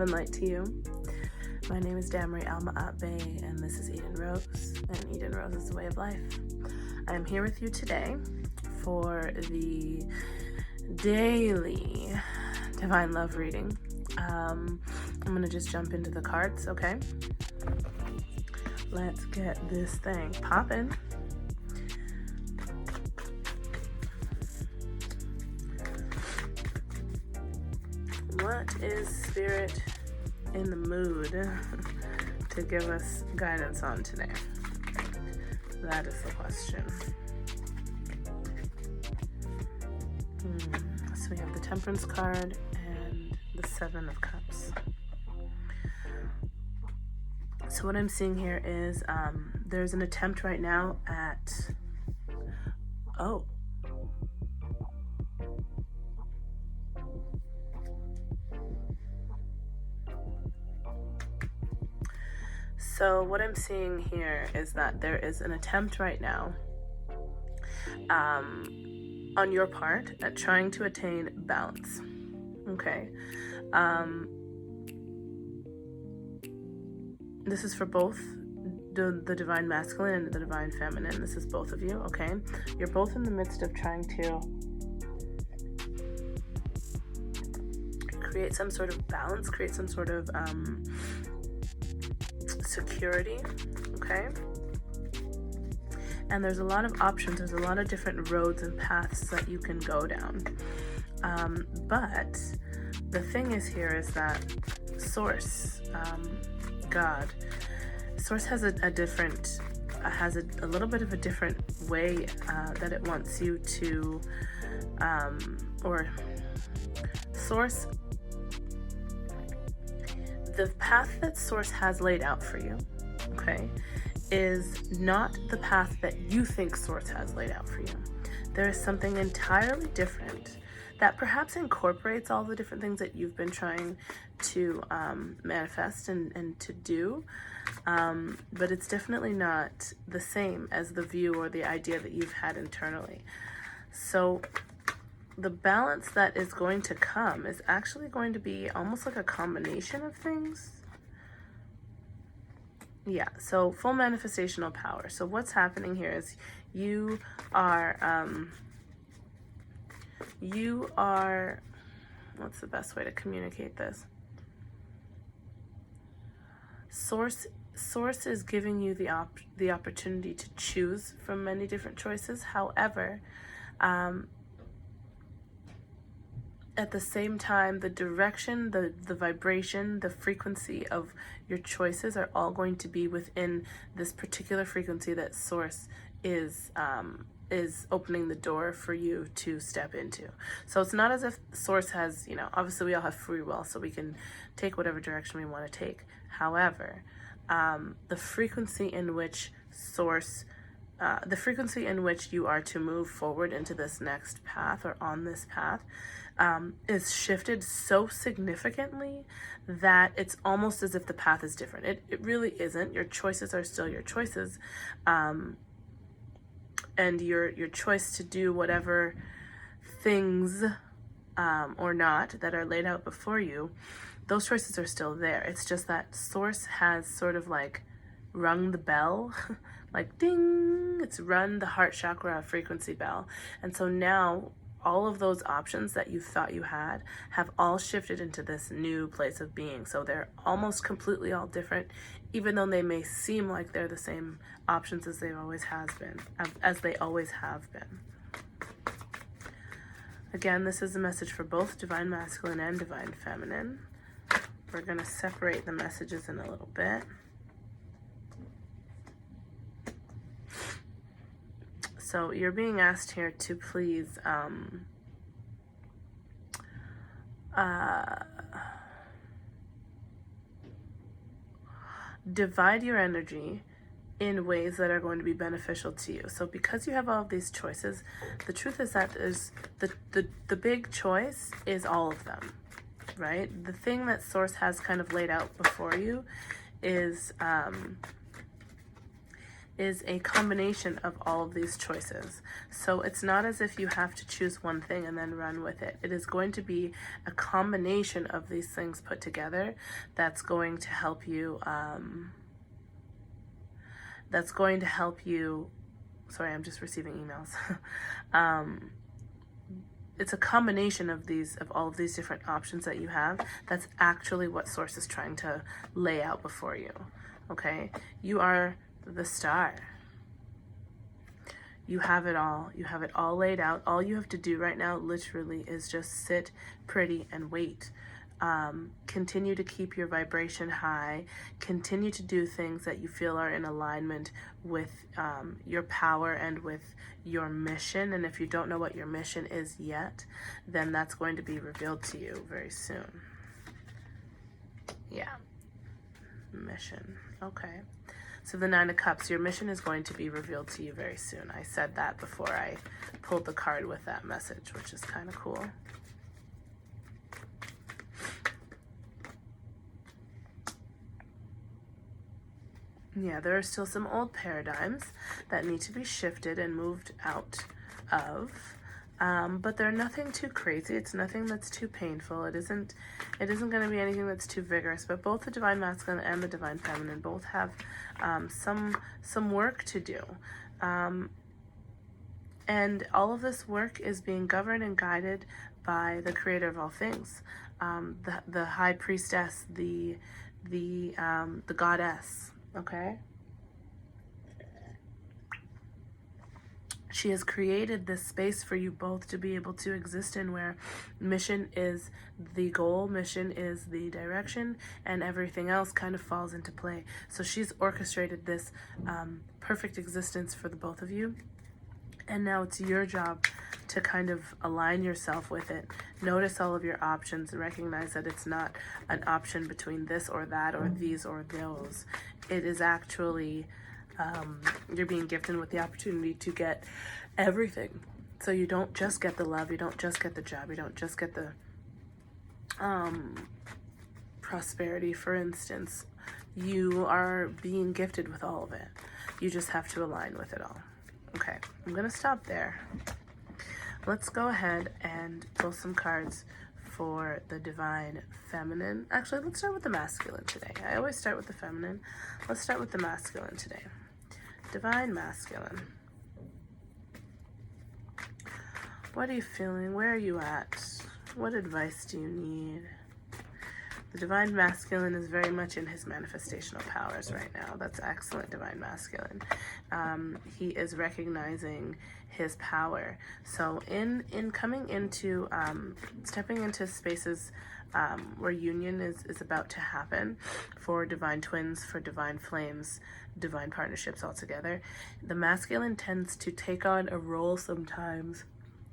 and light to you. My name is Damri Alma Atbe, and this is EdenRose, and EdenRose is the way of life. I am here with you today for the daily Divine Love reading. I'm going to just jump into the cards, okay? Let's get this thing popping. What is Spirit in the mood to give us guidance on today? That is the question. So we have the Temperance card and the Seven of Cups. So what I'm seeing here is there's an attempt right now at... So what I'm seeing here is that there is an attempt right now on your part at trying to attain balance. Okay. This is for both the Divine Masculine and the Divine Feminine. This is both of you, okay? You're both in the midst of trying to create some sort of balance, create some sort of security, okay? And there's a lot of options, there's a lot of different roads and paths that you can go down. But the thing is here is that Source, God, Source has a different, has a little bit of a different way that it wants you to, or Source, the path that Source has laid out for you, okay, is not the path that you think Source has laid out for you. There is something entirely different that perhaps incorporates all the different things that you've been trying to manifest and to do, but it's definitely not the same as the view or the idea that you've had internally. So the balance that is going to come is actually going to be almost like a combination of things. Yeah, so full manifestational power. So what's happening here is you are, what's the best way to communicate this? Source is giving you the opportunity to choose from many different choices. However, at the same time, the direction, the vibration, the frequency of your choices are all going to be within this particular frequency that Source is opening the door for you to step into. So it's not as if Source has, obviously we all have free will, so we can take whatever direction we want to take. However, the frequency in which Source, the frequency in which you are to move forward into this next path or on this path, is shifted so significantly that it's almost as if the path is different. It really isn't. Your choices are still your choices, and your choice to do whatever things or not that are laid out before you, those choices are still there. It's just that Source has sort of like rung the bell, like ding, it's run the heart chakra frequency bell. And so now all of those options that you thought you had have all shifted into this new place of being. So they're almost completely all different, even though they may seem like they're the same options as they always have been. Again, this is a message for both Divine Masculine and Divine Feminine. We're going to separate the messages in a little bit. So you're being asked here to please divide your energy in ways that are going to be beneficial to you. So because you have all of these choices, the truth is that is the big choice is all of them, right? The thing that Source has kind of laid out before you is is a combination of all of these choices. So it's not as if you have to choose one thing and then run with it. It is going to be a combination of these things put together that's going to help you, sorry, I'm just receiving emails. It's a combination of all of these different options that you have. That's actually what Source is trying to lay out before you. Okay? You are the star. You have it all. You have it all laid out. All you have to do right now, literally, is just sit pretty and wait. Continue to keep your vibration high. Continue to do things that you feel are in alignment with your power and with your mission. And if you don't know what your mission is yet, then that's going to be revealed to you very soon. Yeah. Mission. Okay. So the Nine of Cups, your mission is going to be revealed to you very soon. I said that before I pulled the card with that message, which is kind of cool. Yeah, there are still some old paradigms that need to be shifted and moved out of. But they're nothing too crazy. It's nothing that's too painful. It isn't going to be anything that's too vigorous. But both the Divine Masculine and the Divine Feminine both have some work to do. And all of this work is being governed and guided by the Creator of all things, the High Priestess, the Goddess. Okay. She has created this space for you both to be able to exist in, where mission is the goal, mission is the direction, and everything else kind of falls into play. So she's orchestrated this perfect existence for the both of you. And now it's your job to kind of align yourself with it. Notice all of your options and recognize that it's not an option between this or that or these or those. It is actually, you're being gifted with the opportunity to get everything. So you don't just get the love, you don't just get the job, you don't just get the prosperity, for instance. You are being gifted with all of it. You just have to align with it all. Okay, I'm going to stop there. Let's go ahead and pull some cards for the Divine Feminine. Actually, let's start with the Masculine today. I always start with the Feminine. Let's start with the Masculine today. Divine Masculine. What are you feeling? Where are you at? What advice do you need? The Divine Masculine is very much in his manifestational powers right now. That's excellent, Divine Masculine. He is recognizing his power. So in coming into, stepping into spaces where union is about to happen for divine twins, for divine flames, divine partnerships altogether, the Masculine tends to take on a role sometimes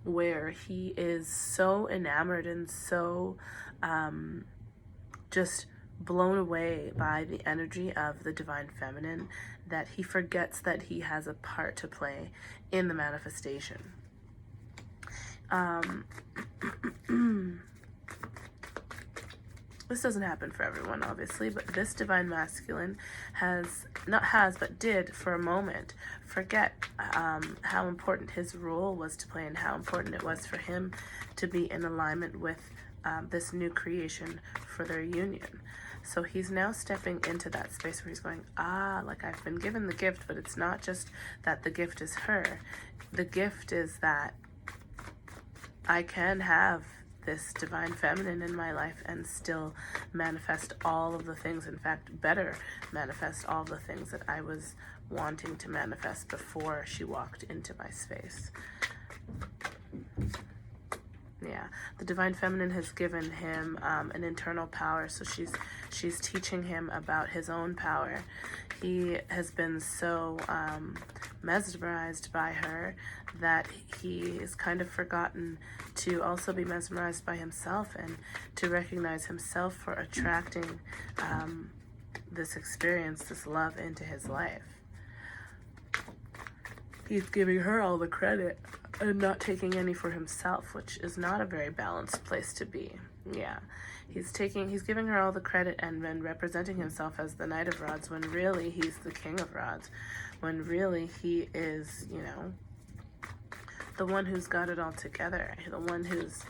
where he is so enamored and so just blown away by the energy of the Divine Feminine that he forgets that he has a part to play in the manifestation. This doesn't happen for everyone, obviously, but this Divine Masculine did for a moment forget how important his role was to play and how important it was for him to be in alignment with this new creation for their union. So he's now stepping into that space where he's going, like, I've been given the gift, but it's not just that the gift is her. The gift is that I can have this Divine Feminine in my life and still manifest all of the things, in fact, better manifest all the things that I was wanting to manifest before she walked into my space. Yeah, the Divine Feminine has given him an internal power, so she's teaching him about his own power. He has been so mesmerized by her that he is kind of forgotten to also be mesmerized by himself and to recognize himself for attracting this experience, this love into his life. He's giving her all the credit and not taking any for himself, which is not a very balanced place to be. Yeah, he's giving her all the credit and then representing himself as the Knight of Rods when really he's the King of Rods, when really he is, you know, the one who's got it all together, the one who's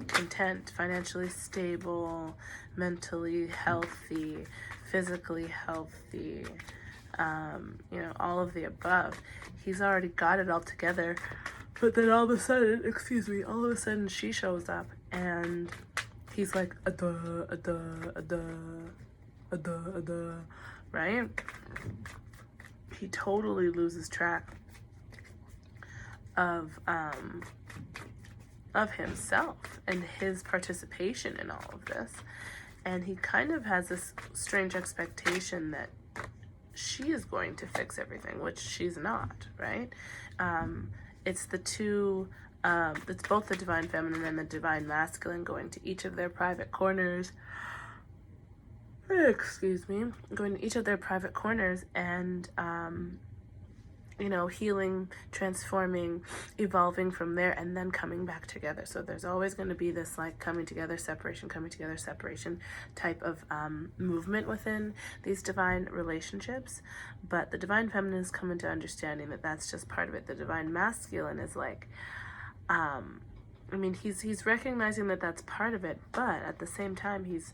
content, financially stable, mentally healthy, physically healthy, you know, all of the above. He's already got it all together, but then all of a sudden she shows up and he's like, right? He totally loses track of himself and his participation in all of this. And he kind of has this strange expectation that she is going to fix everything, which she's not, right? It's the two, it's both the divine feminine and the divine masculine going to each of their private corners. Going to each of their private corners and, you know, healing, transforming, evolving from there, and then coming back together. So there's always going to be this like coming together, separation type of movement within these divine relationships. But the divine feminine is coming to understanding that that's just part of it. The divine masculine is like, I mean, he's recognizing that that's part of it, but at the same time, he's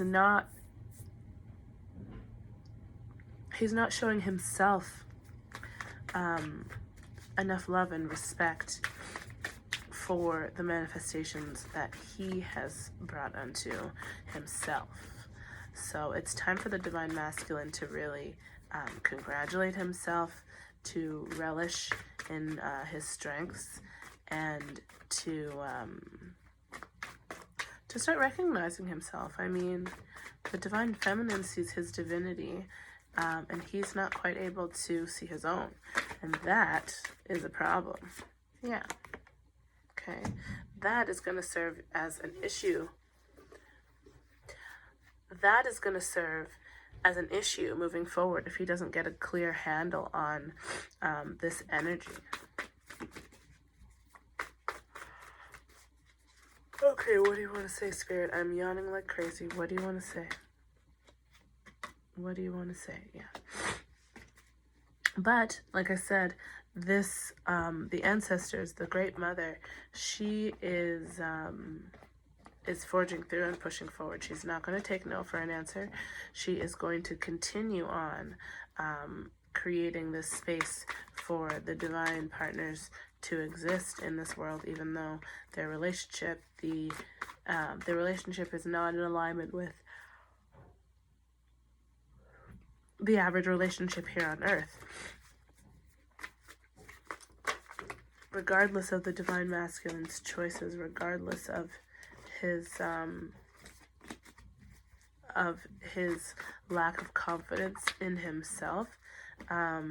not showing himself enough love and respect for the manifestations that he has brought unto himself. So it's time for the divine masculine to really congratulate himself, to relish in his strengths, and to start recognizing himself. I mean, the divine feminine sees his divinity, and he's not quite able to see his own. And that is a problem. Yeah. Okay. That is going to serve as an issue. That is going to serve as an issue moving forward if he doesn't get a clear handle on this energy. Okay, what do you want to say, Spirit? I'm yawning like crazy. What do you want to say? What do you want to say? Yeah. But, like I said, this, the ancestors, the Great Mother, she is forging through and pushing forward. She's not going to take no for an answer. She is going to continue on creating this space for the divine partners to exist in this world, even though their relationship, the relationship is not in alignment with the average relationship here on Earth. Regardless of the divine masculine's choices, regardless of his lack of confidence in himself, I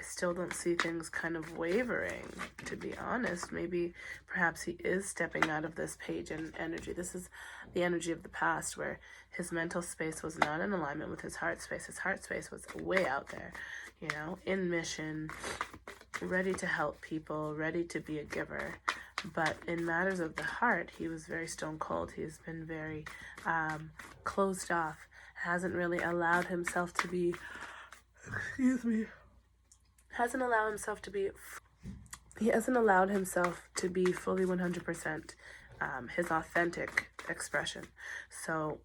still don't see things kind of wavering, to be honest. Maybe perhaps he is stepping out of this page and energy. This is the energy of the past where his mental space was not in alignment with his heart space. His heart space was way out there, you know, in mission, ready to help people, ready to be a giver. But in matters of the heart, he was very stone cold. He's been very closed off, hasn't really allowed himself to be, he hasn't allowed himself to be fully 100% his authentic expression. So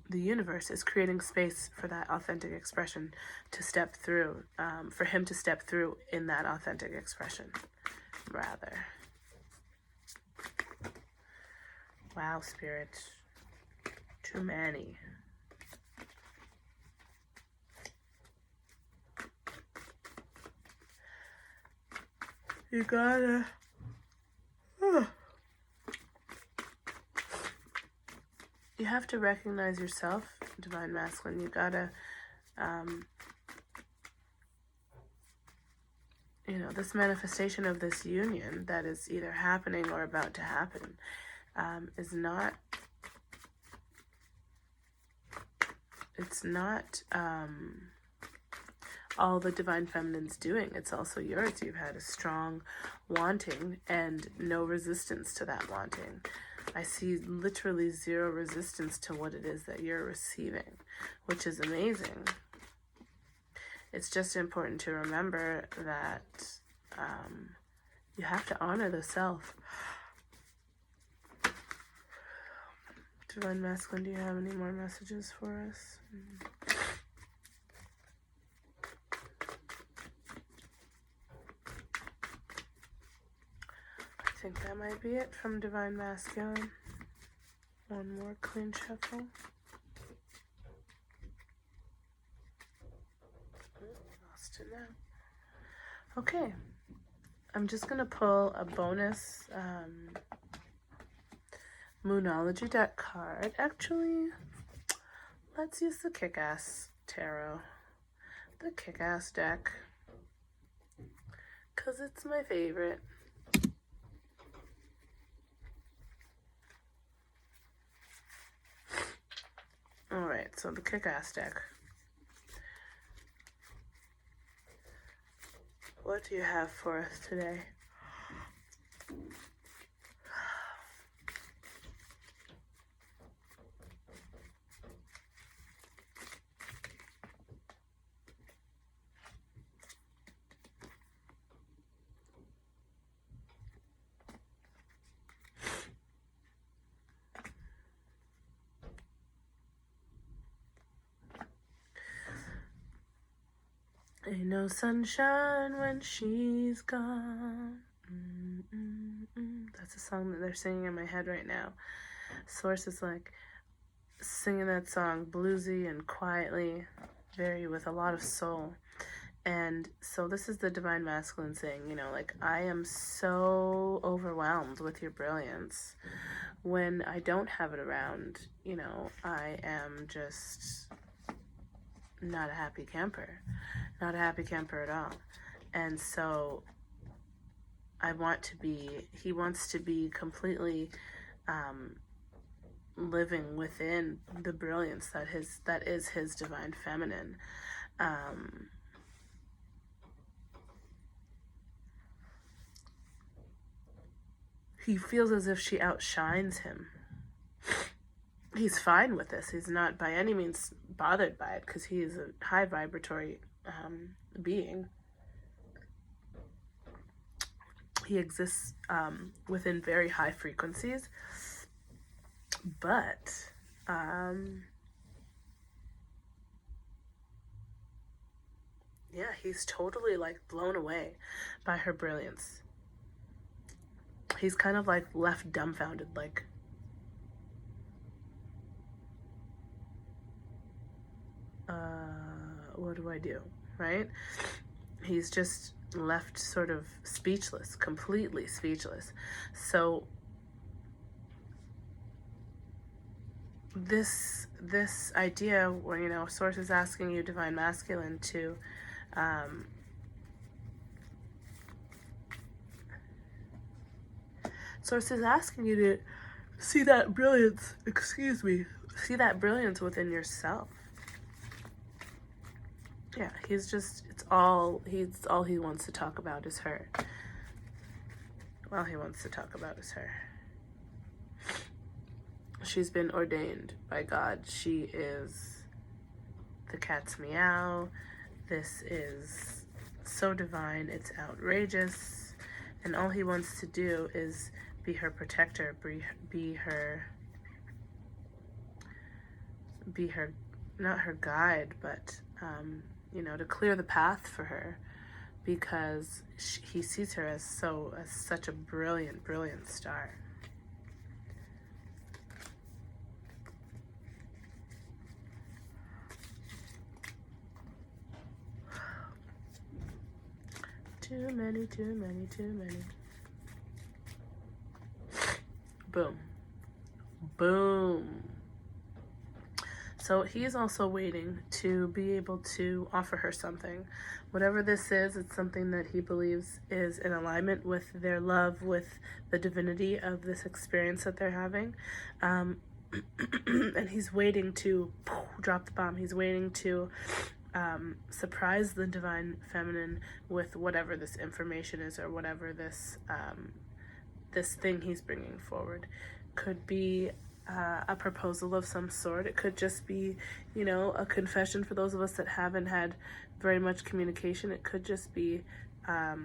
the universe is creating space for that authentic expression to step through, for him to step through in that authentic expression, rather. Wow, Spirit. Too many. You gotta... You have to recognize yourself, divine masculine. You gotta, you know, this manifestation of this union that is either happening or about to happen is not it's not all the divine feminine's doing. It's also yours. You've had a strong wanting and no resistance to that wanting. I see literally zero resistance to what it is that you're receiving, which is amazing. It's just important to remember that you have to honor the self. Divine Masculine, do you have any more messages for us? I think that might be it from Divine Masculine. One more clean shuffle. Lost it now. Okay. I'm just going to pull a bonus Moonology deck card. Actually, let's use the Kick-Ass Tarot. The Kick-Ass deck. Because it's my favorite. Alright, so the Kick-Ass deck. What do you have for us today? Ain't no sunshine when she's gone. That's a song that they're singing in my head right now. Source is like singing that song bluesy and quietly, with a lot of soul. And so this is the Divine Masculine saying, you know, like, I am so overwhelmed with your brilliance. When I don't have it around, you know, I am just not a happy camper. Not a happy camper at all. And so he wants to be completely living within the brilliance that is his divine feminine. He feels as if she outshines him. He's fine with this. He's not by any means bothered by it because he is a high vibratory being. He exists within very high frequencies, but yeah, he's totally like blown away by her brilliance. He's kind of like left dumbfounded, like, what do I do, right? He's just left sort of speechless, completely speechless. So this idea where, you know, Source is asking you, Divine Masculine, to Source is asking you to see that brilliance, see that brilliance within yourself. Yeah, he's just, all he wants to talk about is her. All he wants to talk about is her. She's been ordained by God. She is the cat's meow. This is so divine, it's outrageous. And all he wants to do is be her protector, be her, not her guide, but, you know, to clear the path for her, because he sees her as such a brilliant, brilliant star. Too many. Boom. Boom. So he is also waiting to be able to offer her something. Whatever this is, it's something that he believes is in alignment with their love, with the divinity of this experience that they're having. and he's waiting to drop the bomb. He's waiting to surprise the divine feminine with whatever this information is, or whatever this this thing he's bringing forward. Could be a proposal of some sort. It could just be, you know, a confession for those of us that haven't had very much communication. It could just be oh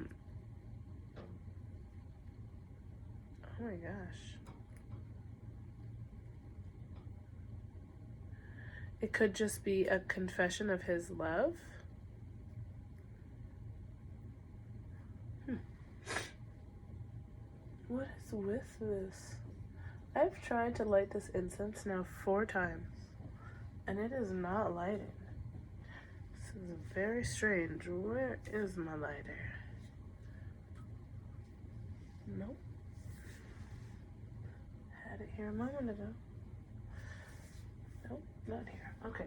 my gosh. It could just be a confession of his love. What is with this? I've tried to light this incense now 4 times, and it is not lighting. This is very strange. Where is my lighter? Nope. Had it here a moment ago. Nope, not here. Okay.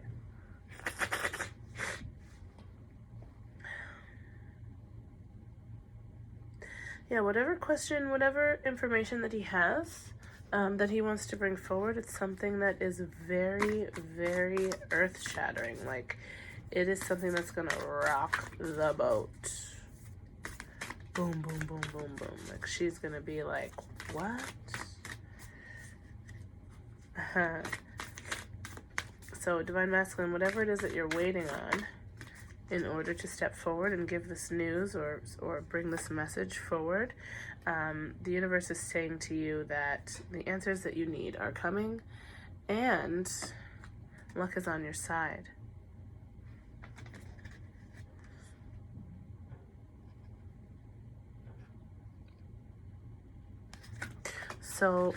Yeah, whatever question, whatever information that he has, that he wants to bring forward, it's something that is very, very earth-shattering. Like, it is something that's gonna rock the boat. Boom, boom, boom, boom, boom. Like, she's gonna be like, what? So, Divine Masculine, whatever it is that you're waiting on in order to step forward and give this news or bring this message forward, the universe is saying to you that the answers that you need are coming, and luck is on your side. So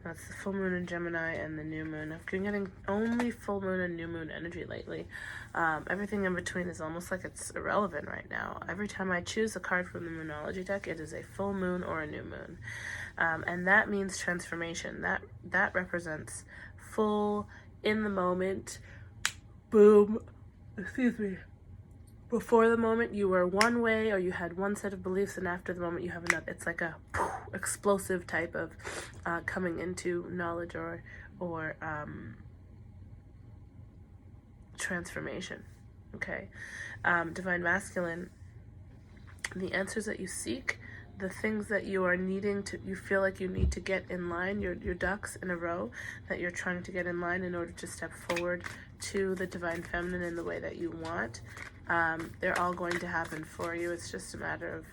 that's the full moon in Gemini and the new moon. I've been getting only full moon and new moon energy lately. Everything in between is almost like it's irrelevant right now. Every time I choose a card from the Moonology deck, it is a full moon or a new moon. And that means transformation. That represents full, in the moment, boom, excuse me. Before the moment you were one way, or you had one set of beliefs, and after the moment you have another. It's like a explosive type of coming into knowledge or transformation. Okay. Divine Masculine, the answers that you seek, the things that you are needing to, you feel like you need to get in line, your ducks in a row that you're trying to get in line in order to step forward to the Divine Feminine in the way that you want. They're all going to happen for you. It's just a matter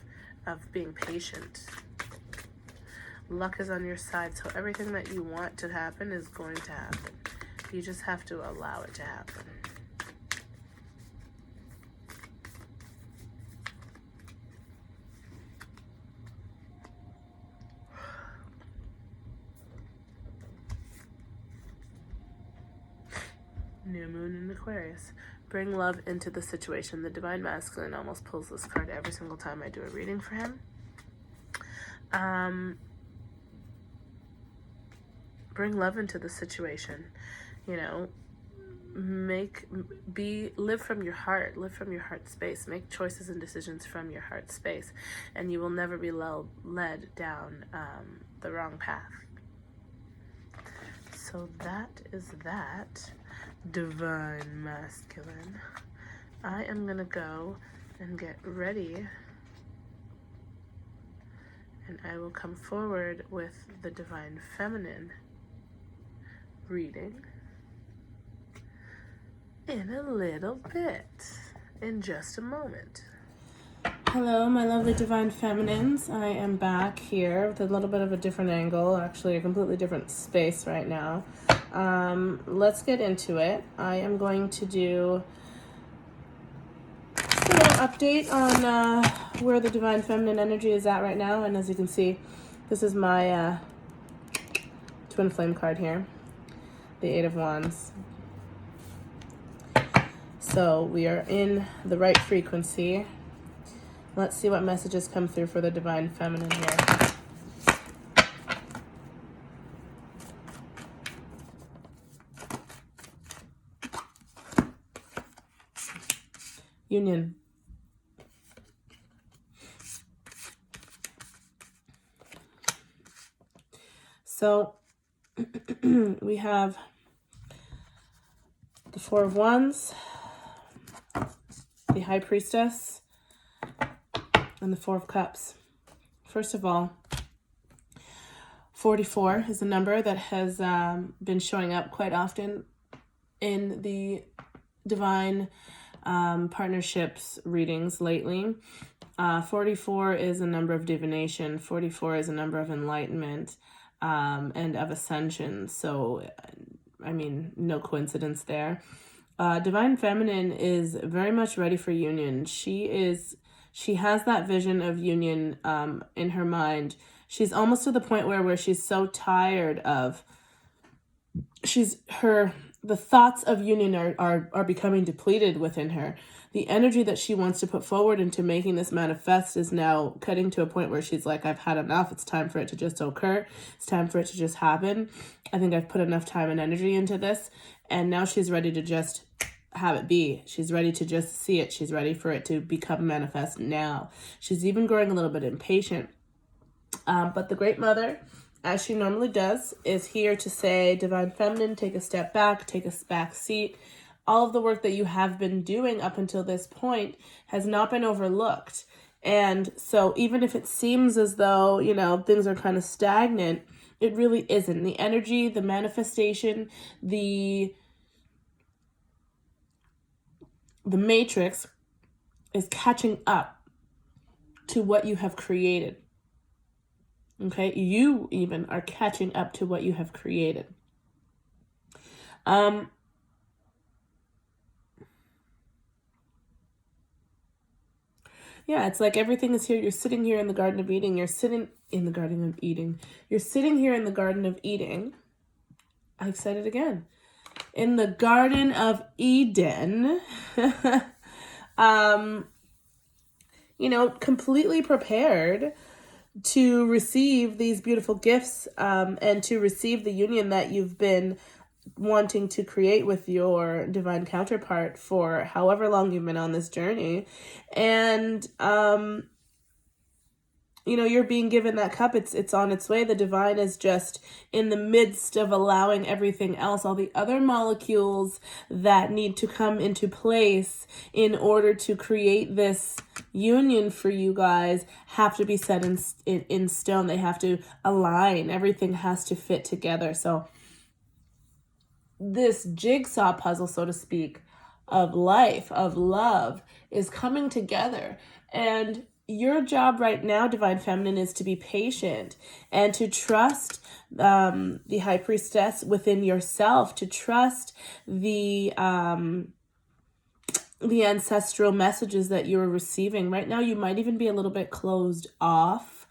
of being patient. Luck is on your side, so everything that you want to happen is going to happen. You just have to allow it to happen. New moon in Aquarius. Bring love into the situation. The Divine Masculine almost pulls this card every single time I do a reading for him. Bring love into the situation. You know, live from your heart. Live from your heart space. Make choices and decisions from your heart space, and you will never be led down the wrong path. So that is that. Divine Masculine. I am gonna go and get ready, and I will come forward with the Divine Feminine reading in a little bit, in just a moment. Hello, my lovely Divine Feminines. I am back here with a little bit of a different angle, actually a completely different space right now. Let's get into it. I am going to do just a little update on where the Divine Feminine energy is at right now. And as you can see, this is my twin flame card here, the 8 of Wands. So we are in the right frequency. Let's see what messages come through for the Divine Feminine here. Union. So we have the Four of Wands, the High Priestess, and the Four of Cups. First of all, 44 is a number that has been showing up quite often in the divine partnerships readings lately. 44 is a number of divination. 44 is a number of enlightenment and of ascension. So, I mean, no coincidence there. Divine Feminine is very much ready for union. She has that vision of union in her mind. She's almost to the point where she's so tired of, the thoughts of union are becoming depleted within her. The energy that she wants to put forward into making this manifest is now cutting to a point where she's like, I've had enough. It's time for it to just occur. It's time for it to just happen. I think I've put enough time and energy into this. And now she's ready to just have it be. She's ready to just see it. She's ready for it to become manifest now. She's even growing a little bit impatient. But the Great Mother, as she normally does, is here to say, Divine Feminine, take a step back, take a back seat. All of the work that you have been doing up until this point has not been overlooked. And so even if it seems as though, things are kind of stagnant, it really isn't. The energy, the manifestation, the matrix is catching up to what you have created. Okay, you even are catching up to what you have created. Yeah, it's like everything is here. You're sitting here in the Garden of Eden. You're sitting in the Garden of Eden. You're sitting here in the Garden of Eden. I've said it again. In the Garden of Eden, completely prepared to receive these beautiful gifts and to receive the union that you've been wanting to create with your divine counterpart for however long you've been on this journey. And you're being given that cup. It's on its way. The divine is just in the midst of allowing everything else, all the other molecules that need to come into place in order to create this union for you guys have to be set in stone. They have to align. Everything has to fit together. So this jigsaw puzzle, so to speak, of life, of love, is coming together. And your job right now, Divine Feminine, is to be patient and to trust the High Priestess within yourself, to trust the ancestral messages that you're receiving. Right now, you might even be a little bit closed off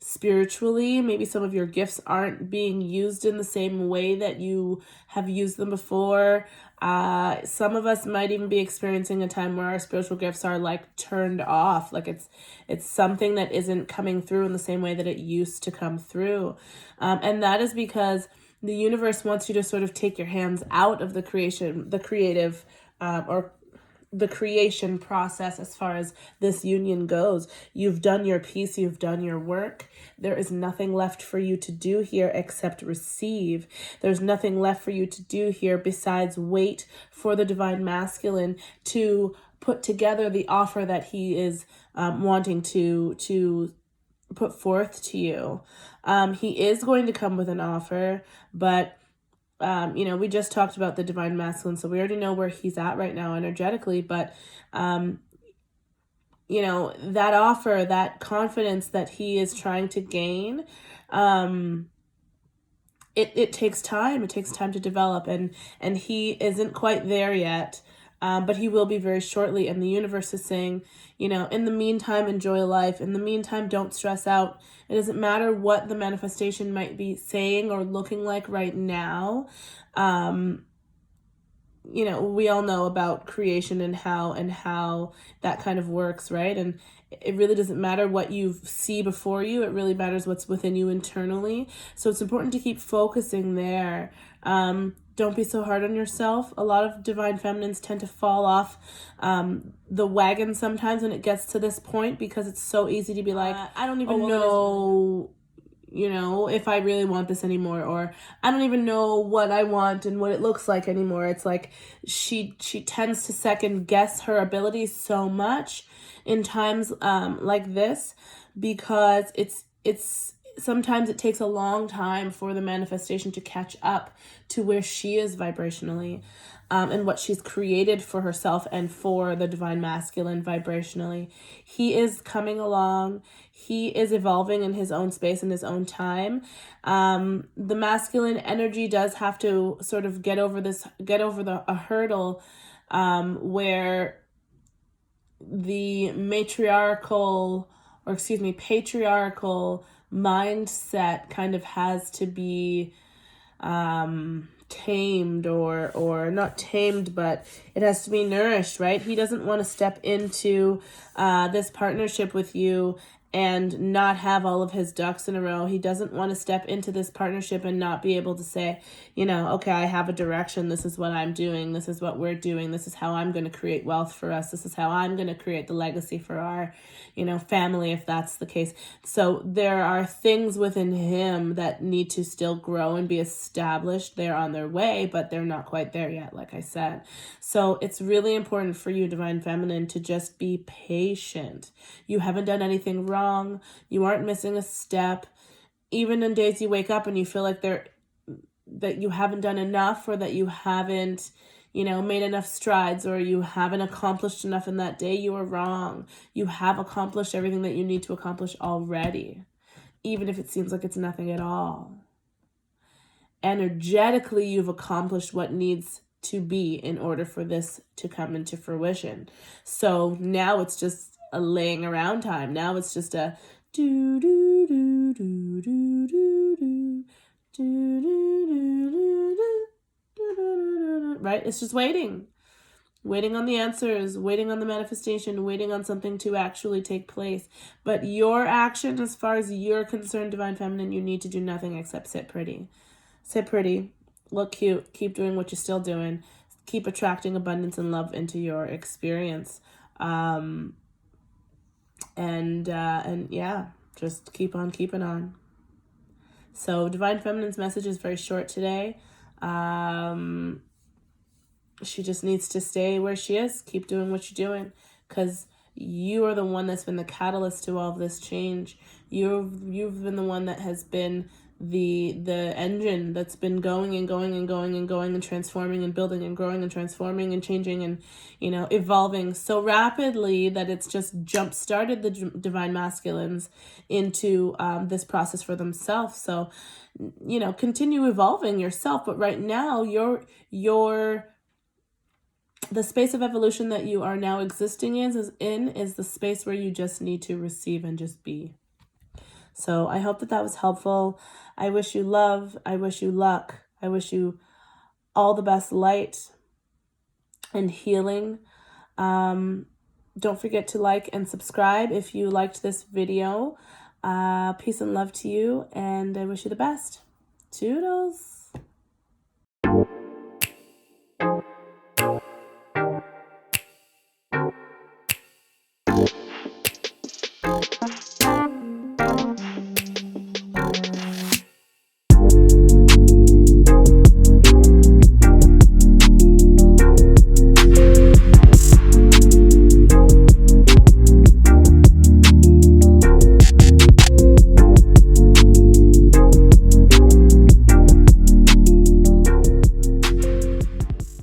spiritually. Maybe some of your gifts aren't being used in the same way that you have used them before. Some of us might even be experiencing a time where our spiritual gifts are like turned off. Like it's something that isn't coming through in the same way that it used to come through. And that is because the universe wants you to sort of take your hands out of the creation process as far as this union goes. You've done your piece, you've done your work. There is nothing left for you to do here except receive. There's nothing left for you to do here besides wait for the divine masculine to put together the offer that he is wanting to put forth to you. He is going to come with an offer, but we just talked about the divine masculine, so we already know where he's at right now energetically, but that offer, that confidence that he is trying to gain, it takes time. It takes time to develop, and he isn't quite there yet, but he will be very shortly. And the universe is saying, in the meantime, enjoy life. In the meantime, don't stress out. It doesn't matter what the manifestation might be saying or looking like right now. We all know about creation and how that kind of works, right? And it really doesn't matter what you see before you. It really matters what's within you internally. So it's important to keep focusing there. Don't be so hard on yourself. A lot of divine feminines tend to fall off the wagon sometimes when it gets to this point, because it's so easy to be like, I don't even know you know, if I really want this anymore, or I don't even know what I want and what it looks like anymore. It's like she tends to second guess her abilities so much in times like this, because it's sometimes it takes a long time for the manifestation to catch up to where she is vibrationally, and what she's created for herself and for the divine masculine vibrationally. He is coming along. He is evolving in his own space, in his own time. The masculine energy does have to sort of get over a hurdle, where the patriarchal mindset kind of has to be tamed, or not tamed, but it has to be nourished, right? He doesn't want to step into this partnership with you and not have all of his ducks in a row. He doesn't want to step into this partnership and not be able to say, you know, okay, I have a direction. This is what I'm doing. This is what we're doing. This is how I'm going to create wealth for us. This is how I'm going to create the legacy for our, you know, family, if that's the case. So there are things within him that need to still grow and be established. They're on their way, but they're not quite there yet, like I said. So it's really important for you, Divine Feminine, to just be patient. You haven't done anything wrong. You aren't missing a step. Even in days you wake up and you feel like that you haven't done enough, or that you haven't, you know, made enough strides, or you haven't accomplished enough in that day, you are wrong. You have accomplished everything that you need to accomplish already, even if it seems like it's nothing at all. Energetically, you've accomplished what needs to be in order for this to come into fruition. So now it's just a laying around time. Now it's just a do do do do do do do do do do, right? It's just waiting on the answers, waiting on the manifestation, waiting on something to actually take place. But your action, as far as you're concerned, Divine Feminine, you need to do nothing except sit pretty. Sit pretty, look cute, keep doing what you're still doing, keep attracting abundance and love into your experience. And yeah, just keep on keeping on. So Divine Feminine's message is very short today. She just needs to stay where she is, keep doing what you're doing, because you are the one that's been the catalyst to all of this change. You've been the one that has been the engine that's been going and going and going and going and transforming and building and growing and transforming and changing and, you know, evolving so rapidly that it's just jump started the divine masculines into this process for themselves. So, you know, continue evolving yourself, but right now the space of evolution that you are now existing is the space where you just need to receive and just be. So I hope that was helpful. I wish you love. I wish you luck. I wish you all the best light and healing. Don't forget to like and subscribe if you liked this video. Peace and love to you, and I wish you the best. Toodles.